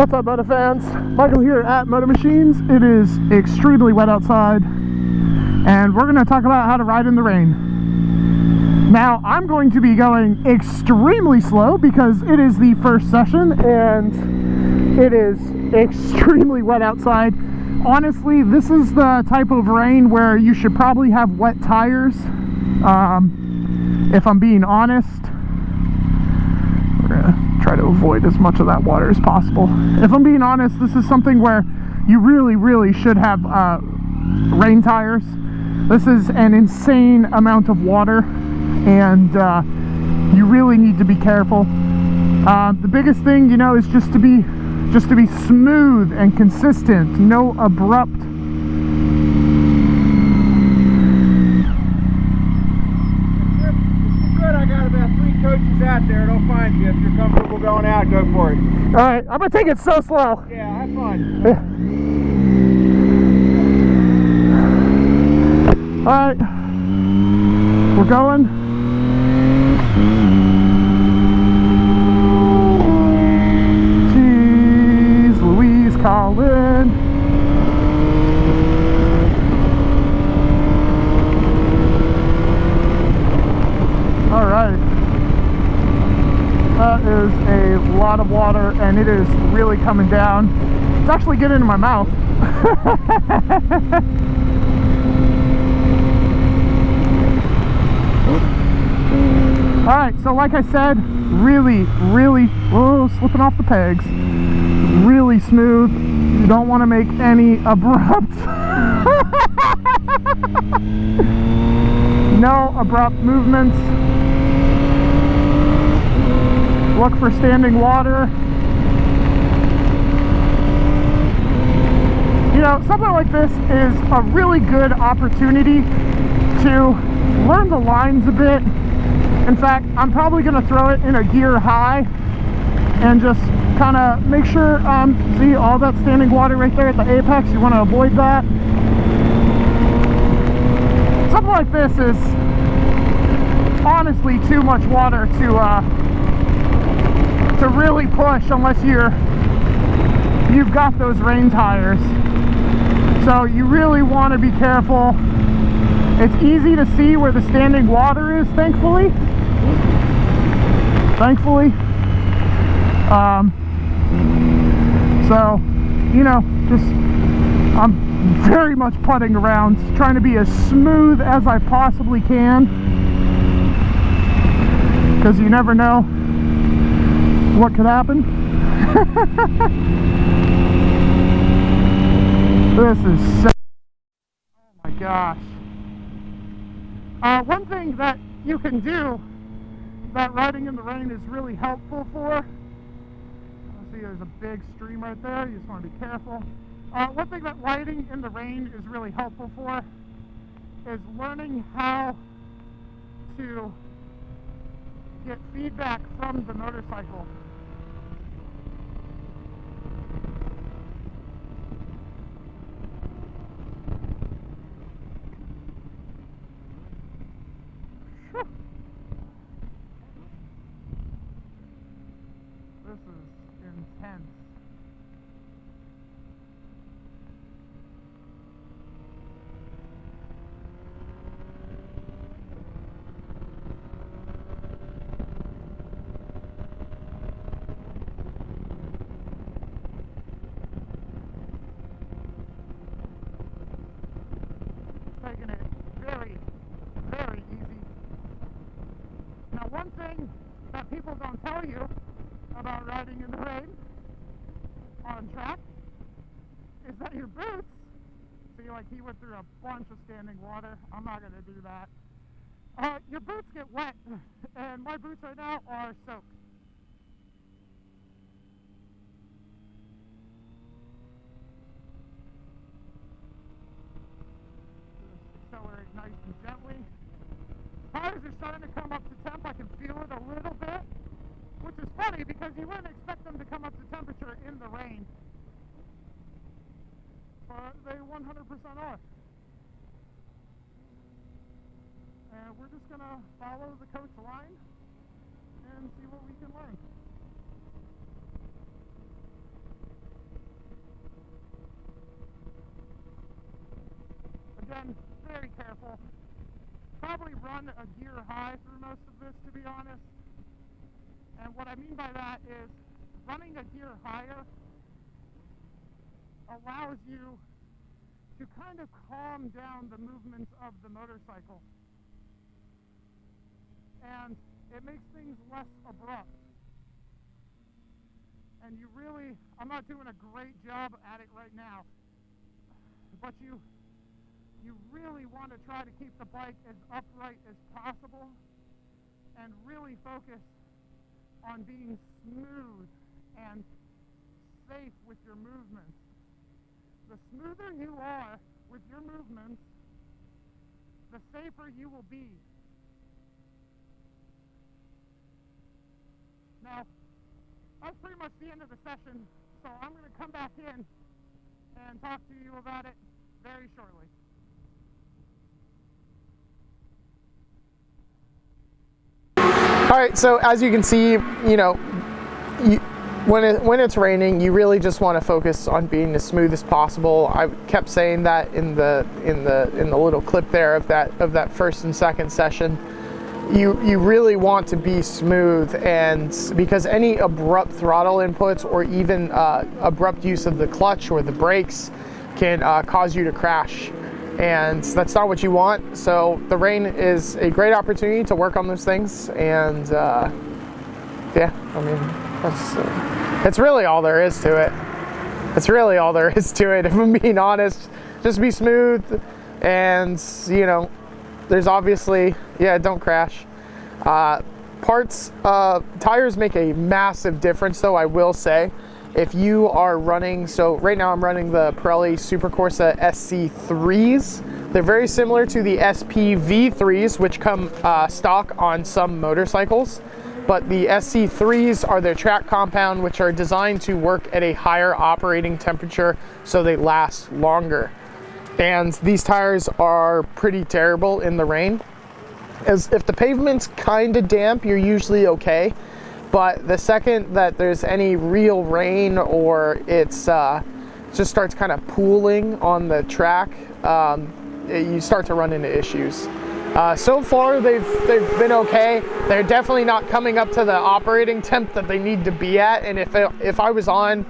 What's up, Moto fans? Michael here at Moto Machines. It is extremely wet outside, and we're going to talk about how to ride in the rain. Now, I'm going to be going extremely slow because it is the first session and it is extremely wet outside. Honestly, this is the type of rain where you should probably have wet tires, if I'm being honest. We're gonna try to avoid as much of that water as possible. If I'm being honest, this is something where you really should have rain tires. This is an insane amount of water, and you really need to be careful. The biggest thing, you know, is just to be smooth and consistent, no abrupt. Coaches out there, they'll find you. If you're comfortable going out, go for it. Alright, I'm gonna take it so slow. Yeah, have fun. Alright, we're going. Jeez Louise, Colin. Alright. That is a lot of water, and it is really coming down. It's actually getting into my mouth. Alright, so like I said, really, oh, slipping off the pegs. Really smooth. You don't want to make any abrupt no abrupt movements. Look for standing water. You know, something like this is a really good opportunity to learn the lines a bit. In fact, I'm probably going to throw it in a gear high and just kind of make sure, see all that standing water right there at the apex. You want to avoid that. Something like this is honestly too much water to really push unless you've got those rain tires. So you really want to be careful. It's easy to see where the standing water is, thankfully. So, you know, just I'm very much putting around, trying to be as smooth as I possibly can, because you never know what could happen. This is so, oh my gosh. One thing that you can do that riding in the rain is really helpful for, see there's a big stream right there, you just want to be careful. One thing that riding in the rain is really helpful for is learning how to get feedback from the motorcycle. This is intense. Taking it very easy. Now, one thing that people don't tell you about riding in the rain on track is that your boots, see, like he went through a bunch of standing water. I'm not going to do that. Your boots get wet, and my boots right now are soaked. Accelerate nice and gently. Tires are starting to come up to temp. I can feel it a little bit, which is funny because you wouldn't expect them to come up to temperature in the rain, but they 100% are. And we're just gonna follow the coach line and see what we can learn. again, very careful. Probably run a gear high through most of this, to be honest. And what I mean by that is running a gear higher allows you to kind of calm down the movements of the motorcycle. And it makes things less abrupt. And you really, I'm not doing a great job at it right now, but you really want to try to keep the bike as upright as possible and really focus on being smooth and safe with your movements. The smoother you are with your movements, the safer you will be. Now, that's pretty much the end of the session, so I'm going to come back in and talk to you about it very shortly. All right, so as you can see, when it's raining, you really just want to focus on being as smooth as possible. I kept saying that in the little clip there of that first and second session. You really want to be smooth, and because any abrupt throttle inputs or even abrupt use of the clutch or the brakes can cause you to crash, and that's not what you want. So the rain is a great opportunity to work on those things, and yeah, I mean, that's really all there is to it. That's really all there is to it, if I'm being honest. Just be smooth, and there's obviously, don't crash. Tires make a massive difference, though, I will say. If you are running, so right now I'm running the Pirelli Supercorsa SC3s. They're very similar to the SPV3s, which come stock on some motorcycles. But the SC3s are their track compound, which are designed to work at a higher operating temperature so they last longer. And these tires are pretty terrible in the rain. As if the pavement's kind of damp, you're usually okay. But the second that there's any real rain or it's just starts kind of pooling on the track, you start to run into issues. So far they've been okay. They're definitely not coming up to the operating temp that they need to be at. And if I was on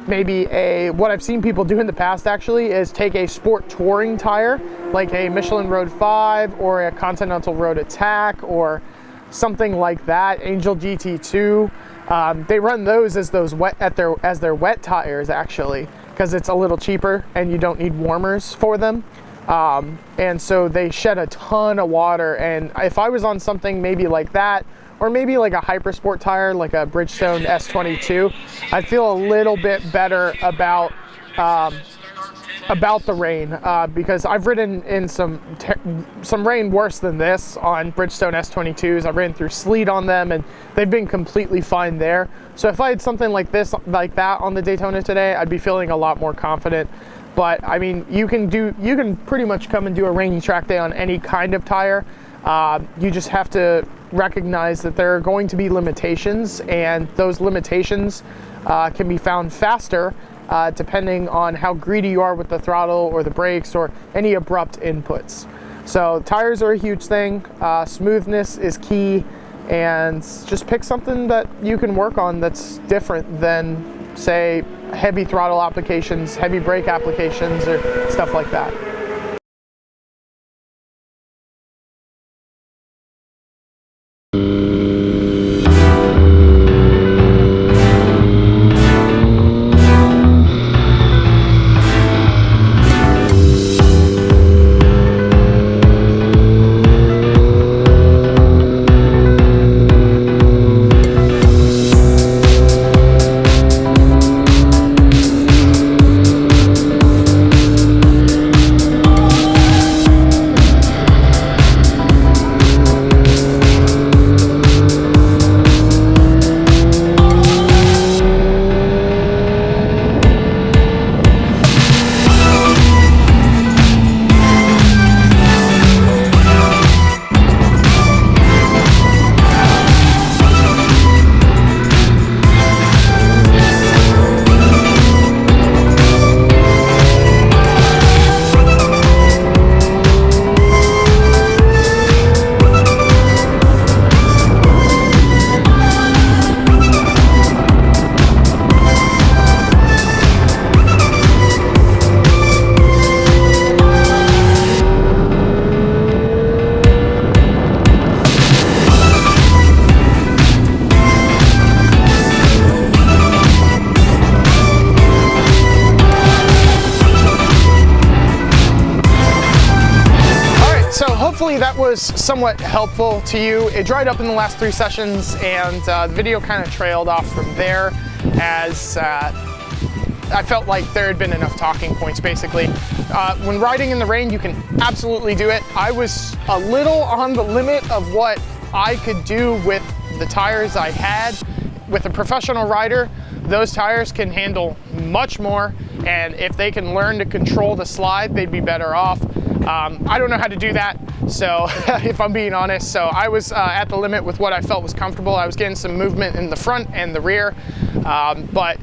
maybe what I've seen people do in the past actually is take a sport touring tire, like a Michelin Road 5 or a Continental Road Attack or something like that, Angel GT2. They run those as their wet tires actually, because it's a little cheaper and you don't need warmers for them. And so they shed a ton of water, and if I was on something maybe like that, or maybe like a Hypersport tire, like a Bridgestone S22, I'd feel a little bit better about the rain, because I've ridden in some rain worse than this on Bridgestone S22s. I've ridden through sleet on them, and they've been completely fine there. So if I had something like that on the Daytona today, I'd be feeling a lot more confident. But I mean, you can pretty much come and do a rainy track day on any kind of tire. You just have to recognize that there are going to be limitations, and those limitations can be found faster depending on how greedy you are with the throttle or the brakes or any abrupt inputs. So tires are a huge thing. Smoothness is key, and just pick something that you can work on that's different than, say, heavy throttle applications, heavy brake applications, or stuff like that. hopefully that was somewhat helpful to you. It dried up in the last 3 sessions, and the video kind of trailed off from there as I felt like there had been enough talking points, basically. When riding in the rain, you can absolutely do it. I was a little on the limit of what I could do with the tires I had. With a professional rider, those tires can handle much more, and if they can learn to control the slide, they'd be better off. I don't know how to do that, so if I'm being honest, so I was at the limit with what I felt was comfortable. I was getting some movement in the front and the rear, but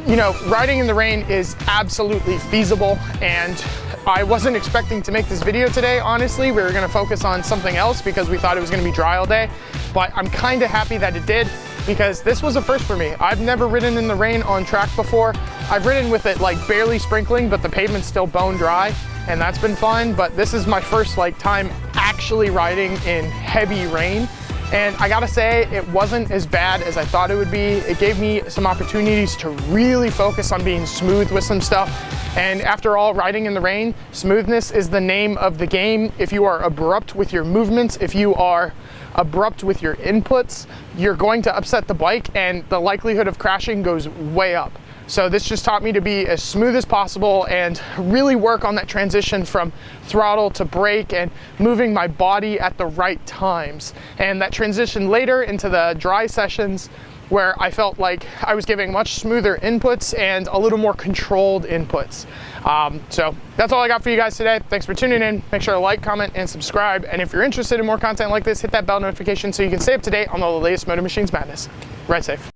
you know, riding in the rain is absolutely feasible, and I wasn't expecting to make this video today, honestly. We were gonna focus on something else because we thought it was gonna be dry all day, but I'm kinda happy that it did, because this was a first for me. I've never ridden in the rain on track before. I've ridden with it like barely sprinkling, but the pavement's still bone dry, and that's been fine, but this is my first like time actually riding in heavy rain. And I gotta say, it wasn't as bad as I thought it would be. It gave me some opportunities to really focus on being smooth with some stuff. And after all, riding in the rain, smoothness is the name of the game. If you are abrupt with your movements, if you are abrupt with your inputs, you're going to upset the bike, and the likelihood of crashing goes way up. So this just taught me to be as smooth as possible and really work on that transition from throttle to brake and moving my body at the right times. And that transition later into the dry sessions, where I felt like I was giving much smoother inputs and a little more controlled inputs. So that's all I got for you guys today. Thanks for tuning in. Make sure to like, comment, and subscribe. And if you're interested in more content like this, hit that bell notification so you can stay up to date on all the latest Moto Machines madness. Ride safe.